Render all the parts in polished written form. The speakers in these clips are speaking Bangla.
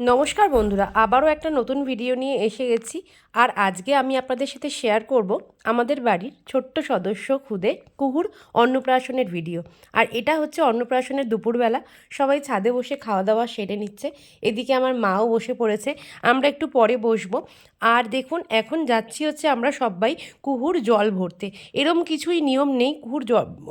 নমস্কার বন্ধুরা, আবারও একটা নতুন ভিডিও নিয়ে এসে গেছি। আর আজকে আমি আপনাদের সাথে শেয়ার করব আমাদের বাড়ির ছোট্ট সদস্য খুদে কুহুর অন্নপ্রাশনের ভিডিও। আর এটা হচ্ছে অন্নপ্রাশনের দুপুরবেলা, সবাই ছাদে বসে খাওয়া দাওয়া সেরে নিচ্ছে। এদিকে আমার মাও বসে পড়েছে, আমরা একটু পরে বসবো। আর দেখুন এখন যাচ্ছি হচ্ছে আমরা সবাই কুহুর জল ভরতে। এরম কিছুই নিয়ম নেই, কুহুর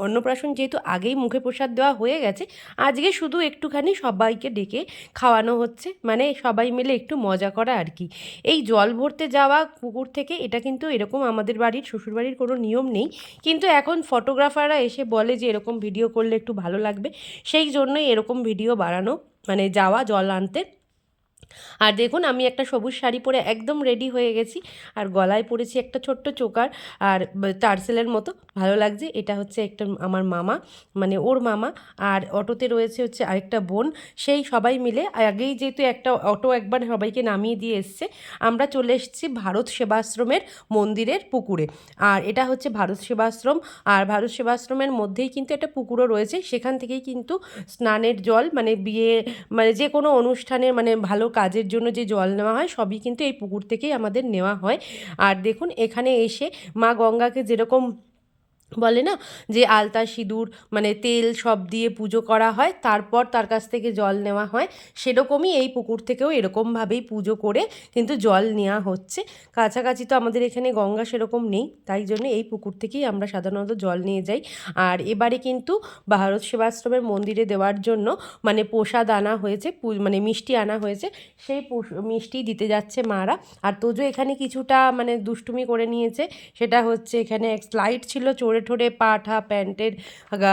অন্নপ্রাশন যেহেতু আগেই মুখে প্রসাদ দেওয়া হয়ে গেছে, আজকে শুধু একটুখানি সবাইকে ডেকে খাওয়ানো হচ্ছে, মানে সবাই মিলে একটু মজা করা আর কি। এই জল ভরতে যাওয়া পুকুর থেকে, এটা কিন্তু এরকম আমাদের বাড়ির শ্বশুরবাড়ির কোনো নিয়ম নেই, কিন্তু এখন ফটোগ্রাফাররা এসে বলে যে এরকম ভিডিও করলে একটু ভালো লাগবে, সেই জন্যই এরকম ভিডিও বানানো, মানে যাওয়া জল আনতে। আর দেখুন আমি একটা সবুজ শাড়ি পরে একদম রেডি হয়ে গেছি, আর গলায় পরেছি একটা ছোট্ট চোকার আর টার্সেলের মতো, ভালো লাগছে। এটা হচ্ছে একটা আমার মামা, মানে ওর মামা। আর অটোতে রয়েছে হচ্ছে আরেকটা বোন। সেই সবাই মিলে আগেই যেহেতু একটা অটো একবার সবাইকে নামিয়ে দিয়ে এসছে, আমরা চলে এসেছি ভারত সেবাশ্রমের মন্দিরের পুকুরে। আর এটা হচ্ছে ভারত সেবাশ্রম, আর ভারত সেবাশ্রমের মধ্যেই কিন্তু একটা পুকুরও রয়েছে, সেখান থেকেই কিন্তু স্নানের জল, মানে বিয়ে, মানে যে কোনো অনুষ্ঠানের, মানে ভালো কাজের জন্য যে জল নেওয়া হয় সবই কিন্তু এই পুকুর থেকেই আমাদের নেওয়া হয়। আর দেখুন এখানে এসে মা গঙ্গাকে যেরকম বলে না যে আলতা সিঁদুর মানে তেল সব দিয়ে পুজো করা হয়, তারপর তার কাছ থেকে জল নেওয়া হয়, সেরকমই এই পুকুর থেকেও এরকমভাবেই পুজো করে কিন্তু জল নেওয়া হচ্ছে। কাছাকাছি তো আমাদের এখানে গঙ্গা সেরকম নেই, তাই জন্য এই পুকুর থেকেই আমরা সাধারণত জল নিয়ে যাই। আর এবারে কিন্তু ভারত সেবাশ্রমের মন্দিরে দেওয়ার জন্য মানে প্রসাদ আনা হয়েছে, মানে মিষ্টি আনা হয়েছে, সেই মিষ্টি দিতে যাচ্ছে মারা। আর তোজো এখানে কিছুটা মানে দুষ্টুমি করে নিয়েছে, সেটা হচ্ছে এখানে এক স্লাইড ছিল, চড়ে ঠোরে পা ঠা প্যান্টের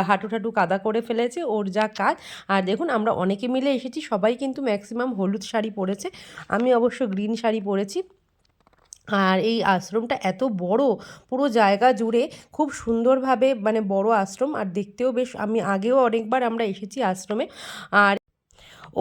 হাঁটু ঠাটু কাদা করে ফেলেছে, ওর যা কাজ। আর দেখুন আমরা অনেকে মিলে এসেছি, সবাই কিন্তু ম্যাক্সিমাম হলুদ শাড়ি পরেছে, আমি অবশ্য গ্রিন শাড়ি পরেছি। আর এই আশ্রমটা এত বড়, পুরো জায়গা জুড়ে খুব সুন্দরভাবে, মানে বড় আশ্রম, আর দেখতেও বেশ, আমি আগেও অনেকবার আমরা এসেছি আশ্রমে। আর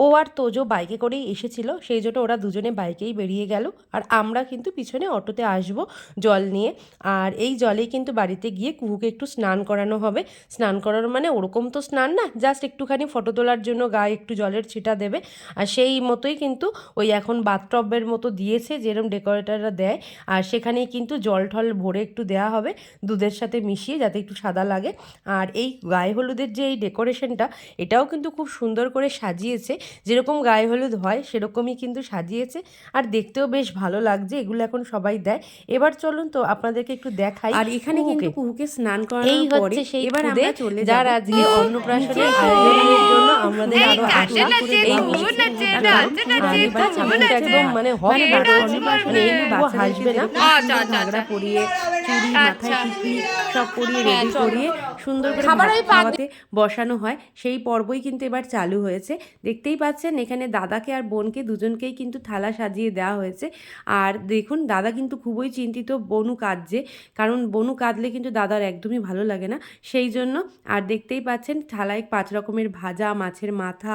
ও আর তোজো বাইকে করেই এসেছিল, সেই জন্য ওরা দুজনে বাইকেই বেরিয়ে গেল, আর আমরা কিন্তু পিছনে অটোতে আসব জল নিয়ে। আর এই জলেই কিন্তু বাড়িতে গিয়ে কুহুকে একটু স্নান করানো হবে। স্নান করানো মানে ওরকম তো স্নান না, জাস্ট একটুখানি ফটো তোলার জন্য গায়ে একটু জলের ছিটা দেবে। আর সেই মতোই কিন্তু ওই এখন বাথটবের মতো দিয়েছে, যেরকম ডেকোরেটররা দেয়, আর সেখানেই কিন্তু জল ঠল ভরে একটু দেওয়া হবে দুধের সাথে মিশিয়ে, যাতে একটু সাদা লাগে। আর এই গায়ে হলুদের যে এই ডেকোরেশনটা, এটাও কিন্তু খুব সুন্দর করে সাজিয়েছে, যেরকম গায়ে হলুদ হয় সেরকমই কিন্তু সাজিয়েছে, আর দেখতেও বেশ ভালো লাগছে। এগুলো এখন সবাই দেয়। এবার চলুন তো আপনাদেরকে একটু দেখাই। আর এখানে কিন্তু কুহুকে স্নান করানোর পরে সেই এবার আমরা চলে যাব যার আজকে অন্নপ্রাশনের আয়োজনের জন্য আমাদের আরো আসা এই মিষ্টি একদম মানে হবে অন্নপ্রাশনে হাসবে না, ঝগড়া পরিয়ে চুড়ি মাথায় টিকলি সব পরিয়ে রেডি করিয়ে সুন্দর করে খাওয়াতে বসানো হয়, সেই পর্বই কিন্তু এবার চালু হয়েছে। দেখতেই পাচ্ছেন এখানে দাদাকে আর বোনকে দুজনকেই কিন্তু থালা সাজিয়ে দেওয়া হয়েছে। আর দেখুন দাদা কিন্তু খুবই চিন্তিত বনু কাঁদছে, কারণ বনু কাঁদলে কিন্তু দাদার একদমই ভালো লাগে না, সেই জন্য। আর দেখতেই পাচ্ছেন থালায় 5 রকমের ভাজা, মাছের মাথা,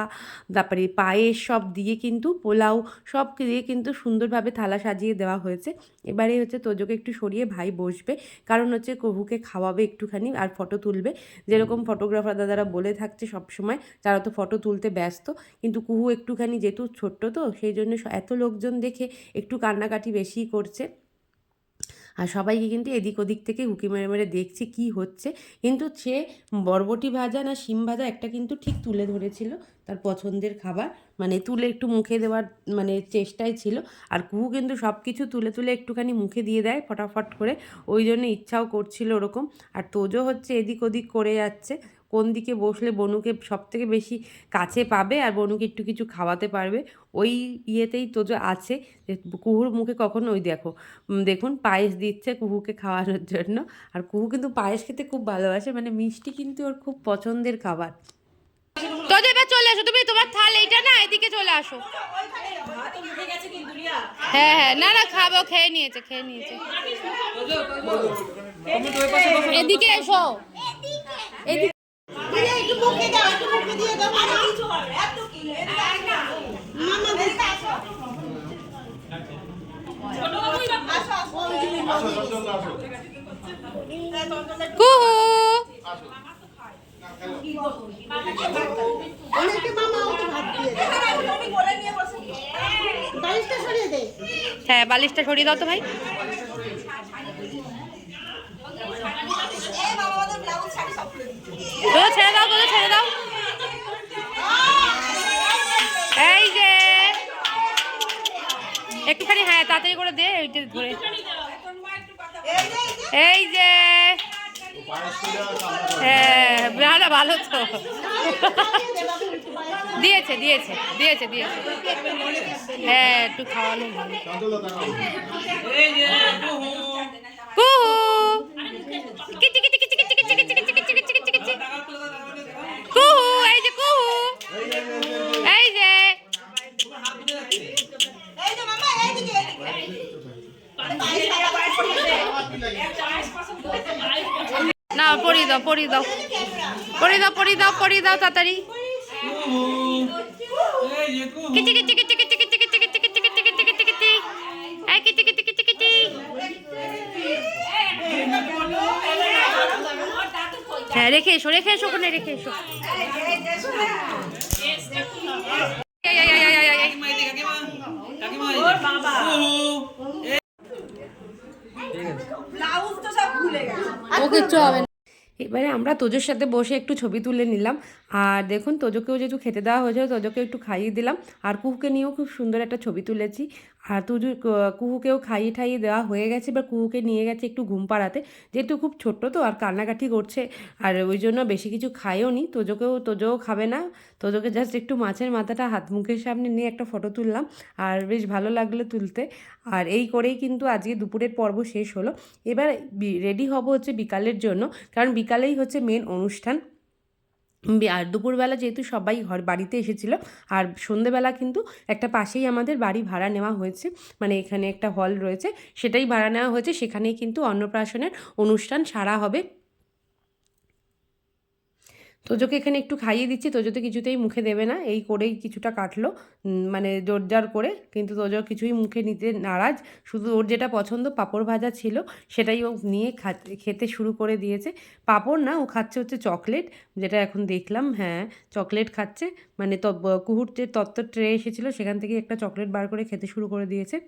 তারপরে পায়েস সব দিয়ে কিন্তু পোলাও সব দিয়ে কিন্তু সুন্দরভাবে থালা সাজিয়ে দেওয়া হয়েছে। এবারে হচ্ছে তোজোকে একটু সরিয়ে ভাই বসবে, কারণ হচ্ছে কুহুকে খাওয়াবে একটুখানি আর ফটো তুলবে, যেরকম ফটোগ্রাফার দাদারা বলে থাকছে সবসময়, তারা তো ফটো তুলতে ব্যস্ত। কিন্তু কুহু একটুখানি যেহেতু ছোট্ট, তো সেই জন্য এত লোকজন দেখে একটু কান্নাকাটি বেশিই করছে। আর সবাইকে কিন্তু এদিক ওদিক থেকে উঁকি মেরে মেরে দেখছে কি হচ্ছে, কিন্তু সে বরবটি ভাজা না শিম ভাজা একটা কিন্তু ঠিক তুলে ধরেছিল, তার পছন্দের খাবার, মানে তুলে একটু মুখে দেওয়ার মানে চেষ্টায় ছিল। আর কুহু কিন্তু সব কিছু তুলে তুলে একটুখানি মুখে দিয়ে দেয় ফটাফট করে, ওই জন্য ইচ্ছাও করছিল ওরকম। আর তোজো হচ্ছে এদিক ওদিক করে যাচ্ছে, কোন দিকে বসলে বনুকে সব থেকে বেশি কাছে পাবে আর বনুকে একটু কিছু খাওয়াতে পারবে, ওই ইয়েতেই তোজো আছে। কুহুর মুখে কখনো ওই দেখুন পায়েস দিচ্ছে কুহুকে খাওয়ানোর জন্য। আর কুহু কিন্তু পায়েস খেতে খুব ভালোবাসে, মানে মিষ্টি কিন্তু ওর খুব পছন্দের খাবার। তোদের এবার চলে আসো, তুমি তোমার থাল এইটা না, এদিকে চলে আসো। হ্যাঁ হ্যাঁ, না না খাবো, খেয়ে নিয়েছে এদিকে এসো, এদিকে। কুহু অনেকে মামা ওকে ভাত দিয়ে দেয়। হ্যাঁ বালিশটা সরিয়ে দাও তো ভাই। তো ছেড়ে দাও, তো ছেড়ে দাও। এই যে একটুখানি, হ্যাঁ তাড়াতাড়ি করে দে, ওইটা ধরে। এই যে হ্যাঁ ভালো ভালো তো দিয়েছে দিয়েছে দিয়েছে দিয়েছে। হ্যাঁ একটু খাওয়ানো ভালো। কুহু কিচি কিচি কিচি কিচি কিচি কিচি কিচি কিচি কিচি কিচি কিচি। কুহু এই যে কুহু, এই যে না পরিয়ে দাও পরিয়ে দাও পরিয়ে দাও পরিয়ে দাও পরিয়ে দাও তাড়াতাড়ি। কিচি কিচি কিচি কিচি কিচি কিচি কিচি কিচি কিচি কিচি কিচি কিচি। এই কিচি কিচি কিচি কিচি। হ্যাঁ রেখে এসো ওখানে রেখে এসো। ও কিচ্ছু হবে না। এবারে আমরা তোজোর সাথে বসে একটু ছবি তুলে নিলাম। আর দেখুন তোজোকেও যেহেতু খেতে দেওয়া হয়েছে, তোজোকে একটু খাইয়ে দিলাম। আর কুহুকে নিয়েও খুব সুন্দর একটা ছবি তুলেছি। আর কুহুকেও খাইয়ে ঠাইয়ে দেওয়া হয়ে গেছে। এবার কুহুকে নিয়ে গেছে একটু ঘুম পাড়াতে, যেহেতু খুব ছোট্ট তো আর কান্নাকাটি করছে, আর ওই জন্য বেশি কিছু খায়ও নি। তোজোও খাবে না। তোজোকে জাস্ট একটু মাছের মাথাটা হাত মুখের সামনে নিয়ে একটা ফটো তুললাম, আর বেশ ভালো লাগলো তুলতে। আর এই করেই কিন্তু আজকে দুপুরের পর্ব শেষ হলো। এবার রেডি হব হচ্ছে বিকালের জন্য, কারণ বিকালেই হচ্ছে মেন অনুষ্ঠান। আর দুপুরবেলা যেহেতু সবাই বাড়িতে এসেছিলো, আর সন্ধেবেলা কিন্তু একটা পাশেই আমাদের বাড়ি ভাড়া নেওয়া হয়েছে, মানে এখানে একটা হল রয়েছে, সেটাই ভাড়া নেওয়া হয়েছে। সেখানেই কিন্তু অন্নপ্রাশনের অনুষ্ঠান সারা হবে। তোজোকে এখানে একটু খাইয়ে দিচ্ছি, তোজো তো কিছুতেই মুখে দেবে না, এই করেই কিছুটা কাটলো, মানে জোরজার করে। কিন্তু তোজো কিছুই মুখে নিতে নারাজ, শুধু ওর যেটা পছন্দ পাঁপড় ভাজা ছিল সেটাই ও নিয়ে খেতে শুরু করে দিয়েছে। পাঁপড় না, ও খাচ্ছে হচ্ছে চকলেট, যেটা এখন দেখলাম, হ্যাঁ চকলেট খাচ্ছে। মানে কুহুর যে তত্ত্ব ট্রে এসেছিলো সেখান থেকে একটা চকলেট বার করে খেতে শুরু করে দিয়েছে।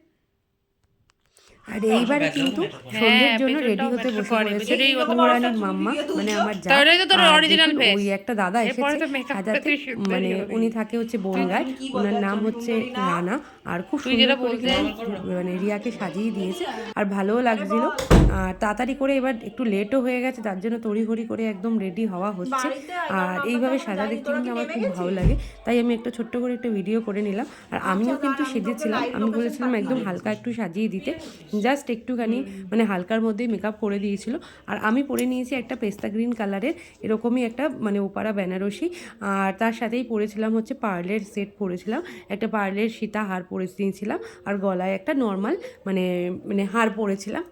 আর এইবারে কিন্তু সন্ধ্যের জন্য রেডি হতে বসে পড়েছে কুহুরানির মাম্মা, মানে আমার যা। ওই একটা দাদা এসেছে সাজাতে, মানে উনি থাকে হচ্ছে বনগায়, ওনার নাম হচ্ছে রানা। আর খুব সুন্দর করে মানে রিয়াকে সাজিয়ে দিয়েছে, আর ভালোও লাগছিল। আর তাড়াতাড়ি করে এবার একটু লেটও হয়ে গেছে, তার জন্য তড়িঘড়ি করে একদম রেডি হওয়া হচ্ছে। আর এইভাবে সাজা দেখতে কিন্তু আমার খুব ভালো লাগে, তাই আমি একটা ছোট্ট করে একটা ভিডিও করে নিলাম। আর আমিও কিন্তু সেজেছিলাম, আমি বলেছিলাম একদম হালকা একটু সাজিয়ে দিতে, জাস্ট একটুখানি মানে হালকার মধ্যেই মেকআপ করে দিয়েছিল। আর আমি পরে নিয়েছি একটা পেস্তা গ্রিন কালারের এরকমই একটা মানে ওপারা বেনারসি, আর তার সাথেই পরেছিলাম হচ্ছে পার্লের সেট পরেছিলাম, একটা পার্লের সীতা হার পরে নিয়েছিলাম, আর গলায় একটা নর্মাল মানে মানে হার পরেছিলাম।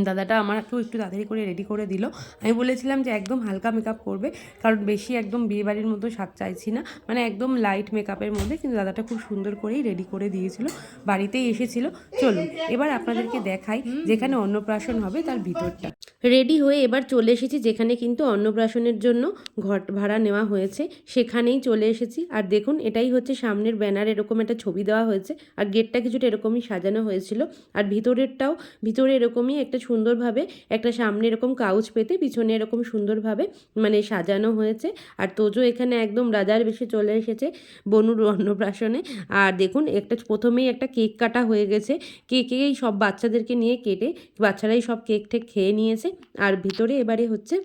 দাদাটা আমাকেও একটু তাড়াতাড়ি করে রেডি করে দিল। আমি বলেছিলাম যে একদম হালকা মেকআপ করবে, কারণ বেশি একদম বিয়েবাড়ির মতো সাজ চাইছি না, মানে একদম লাইট মেকআপের মধ্যে। কিন্তু দাদাটা খুব সুন্দর করেই রেডি করে দিয়েছিল, বাড়িতেই এসেছিল। চলুন এবার আপনাদেরকে দেখাই যেখানে অন্নপ্রাশন হবে তার ভিতরটা। রেডি হয়ে এবার চলে এসেছি যেখানে কিন্তু অন্নপ্রাশনের জন্য ঘর ভাড়া নেওয়া হয়েছে, সেখানেই চলে এসেছি। আর দেখুন এটাই হচ্ছে সামনের ব্যানার, এরকম একটা ছবি দেওয়া হয়েছে, আর গেটটা কিছুটা এরকমই সাজানো হয়েছিল। আর ভিতরে এরকমই একটা সুন্দরভাবে একটা সামনে এরকম কাউচ পেতে পিছনে এরকম সুন্দরভাবে মানে সাজানো হয়েছে। আর তোজো এখানে একদম রাজার বেশে চলে এসেছে বনুর অন্নপ্রাশনে। আর দেখুন প্রথমেই একটা কেক কাটা হয়ে গেছে, কেকেই সব বাচ্চাদেরকে নিয়ে কেটে বাচ্চারাই সব কেক টেক খেয়ে নিয়েছে। আর ভিতরে এবারে হচ্ছে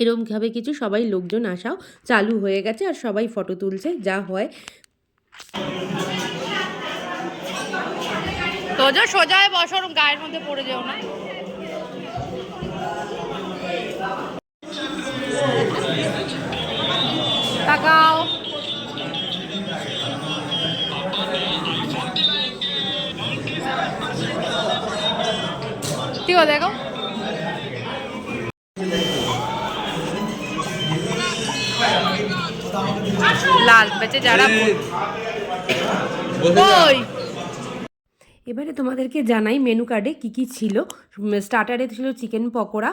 এরকমভাবে কিছু সবাই লোকজন আসাও চালু হয়ে গেছে, আর সবাই ফটো তুলছে, যা হয়। তোজো সোজা বসর, গায়ের মধ্যে পড়ে যেও না। তাকাও। ঠিক আছে দেখো। লাল বেচে যারা ওই এবারে তোমাদেরকে জানাই মেনু কার্ডে কী কী ছিল। স্টার্টারে ছিল চিকেন পকোড়া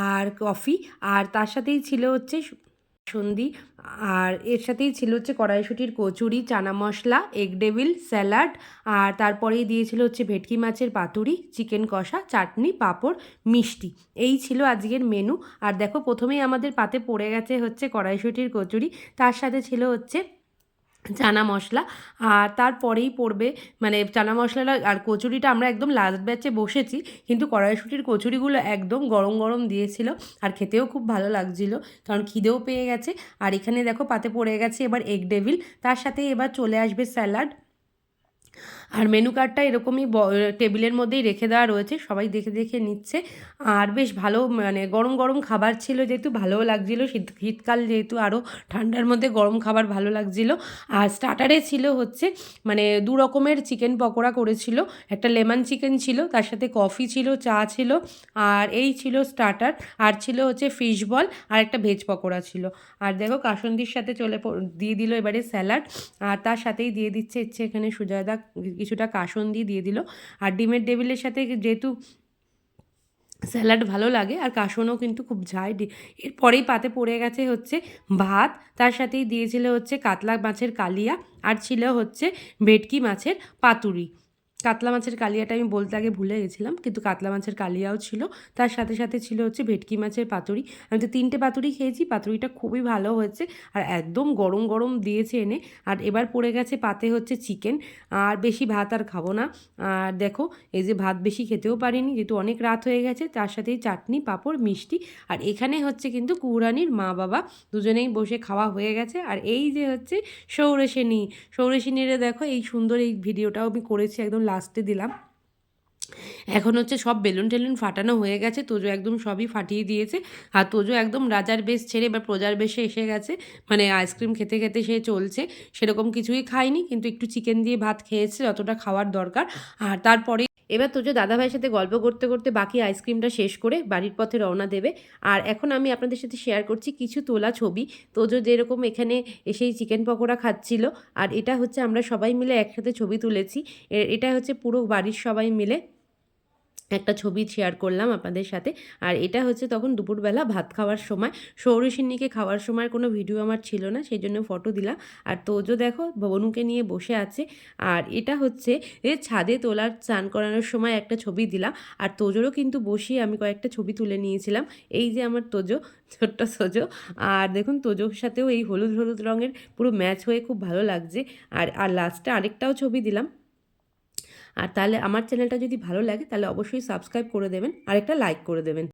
আর কফি, আর তার সাথেই ছিল হচ্ছে সন্ধি। আর এর সাথেই ছিল হচ্ছে কড়াইশুঁটির kachori, chana masala, egg devil, salad, আর তারপরেই দিয়েছিল হচ্ছে ভেটকি মাছের পাতুরি, চিকেন কষা, চাটনি, পাঁপড়, মিষ্টি। এই ছিল আজকের মেনু। আর দেখো প্রথমেই আমাদের পাতে পড়ে গেছে হচ্ছে কড়াইশুঁটির কচুরি, তার সাথে ছিল হচ্ছে চানা মশলা, আর তারপরেই পড়বে মানে চানা মশলাটা আর কচুরিটা আমরা একদম লাস্ট ব্যাচে বসেছি, কিন্তু কড়াইশুঁটির কচুরিগুলো একদম গরম গরম দিয়েছিল আর খেতেও খুব ভালো লাগছিল, কারণ খিদেও পেয়ে গেছে। আর এখানে দেখো পাতে পড়ে গেছে এবার এগ ডেভিল, তার সাথে এবার চলে আসবে স্যালাড। আর মেনু কার্ডটা এরকমই টেবিলের মধ্যেই রেখে দেওয়া রয়েছে, সবাই দেখে দেখে নিচ্ছে। আর বেশ ভালো মানে গরম গরম খাবার ছিল, যেহেতু ভালোও লাগছিলো, শীতকাল যেহেতু আরও ঠান্ডার মধ্যে গরম খাবার ভালো লাগছিলো। আর স্টার্টারে ছিল হচ্ছে মানে দু রকমের চিকেন পকোড়া করেছিল, একটা লেমন চিকেন ছিল, তার সাথে কফি ছিল, চা ছিল, আর এই ছিল স্টার্টার। আর ছিল হচ্ছে ফিশ বল, আর একটা ভেজ পকোড়া ছিল। আর দেখো কাসন্দির সাথে দিয়ে দিল এবারে স্যালাড, আর তার সাথেই দিয়ে দিচ্ছে এখানে সুজয়দা কিছুটা কাসন্দি দিয়ে দিল। আর ডিমের টেবিলের সাথে যেহেতু স্যালাড ভালো লাগে আর কাসনও কিন্তু খুব যায়, এরপরেই পাতে পড়ে গেছে হচ্ছে ভাত, তার সাথেই দিয়েছিল হচ্ছে কাতলা মাছের কালিয়া, আর ছিল হচ্ছে ভেটকি মাছের পাতুরি। কাতলা মাছের কালিয়াটা আমি বলতে আগে ভুলে গেছিলাম, কিন্তু কাতলা মাছের কালিয়াও ছিল, তার সাথে সাথে ছিল হচ্ছে ভেটকি মাছের পাতুরি। আমি তো 3টে পাতুরি খেয়েছি, পাতুরিটা খুবই ভালো হয়েছে আর একদম গরম গরম দিয়েছে এনে। আর এবার পড়ে গেছে পাতে হচ্ছে চিকেন, আর বেশি ভাত আর খাবো না। আর দেখো এই যে ভাত বেশি খেতেও পারিনি যেহেতু অনেক রাত হয়ে গেছে, তার সাথেই চাটনি, পাঁপড়, মিষ্টি। আর এখানে হচ্ছে কিন্তু কুহুরানির মা বাবা দুজনেই বসে খাওয়া হয়ে গেছে। আর এই যে হচ্ছে সৌরেশিনীরে দেখো এই সুন্দর এই ভিডিওটাও আমি করেছি, একদম লাস্টে দিলাম। এখন হচ্ছে সব বেলুন টেলুন ফাটানো হয়ে গেছে, তোজো একদম সবই ফাটিয়ে দিয়েছে। আর তোজো একদম রাজার বেশ ছেড়ে এবার প্রজার বেশে এসে গেছে, মানে আইসক্রিম খেতে খেতে সে চলছে, সেরকম কিছুই খায়নি, কিন্তু একটু চিকেন দিয়ে ভাত খেয়েছে যতটা খাওয়ার দরকার। আর তারপরে এবার তোজো দাদাভাইয়ের সাথে গল্প করতে করতে বাকি আইসক্রিমটা শেষ করে বাড়ির পথে রওনা দেবে। আর এখন আমি আপনাদের সাথে শেয়ার করছি কিছু তোলা ছবি। তোজো যেরকম এখানে এসেই চিকেন পকোড়া খাচ্ছিল, আর এটা হচ্ছে আমরা সবাই মিলে একসাথে ছবি তুলেছি। এটা হচ্ছে পুরো বাড়ির সবাই মিলে একটা ছবি শেয়ার করলাম আপনাদের সাথে। আর এটা হচ্ছে তখন দুপুরবেলা ভাত খাওয়ার সময়, সৌরসিন্নিকে খাওয়ার সময় কোনো ভিডিও আমার ছিল না, সেই জন্য ফটো দিলাম। আর তোজো দেখো বনুকে নিয়ে বসে আছে। আর এটা হচ্ছে ছাদে তোলার স্নান করানোর সময় একটা ছবি দিলাম। আর তোজোরও কিন্তু বসিয়ে আমি কয়েকটা ছবি তুলে নিয়েছিলাম। এই যে আমার তোজো, ছোট্ট তোজো। আর দেখুন তোজোর সাথেও এই হলুদ হলুদ রঙের পুরো ম্যাচ হয়ে খুব ভালো লাগছে। আর লাস্টে আরেকটাও ছবি দিলাম। আর তাহলে আমার চ্যানেলটা যদি ভালো লাগে তাহলে অবশ্যই সাবস্ক্রাইব করে দেবেন আর একটা লাইক করে দেবেন।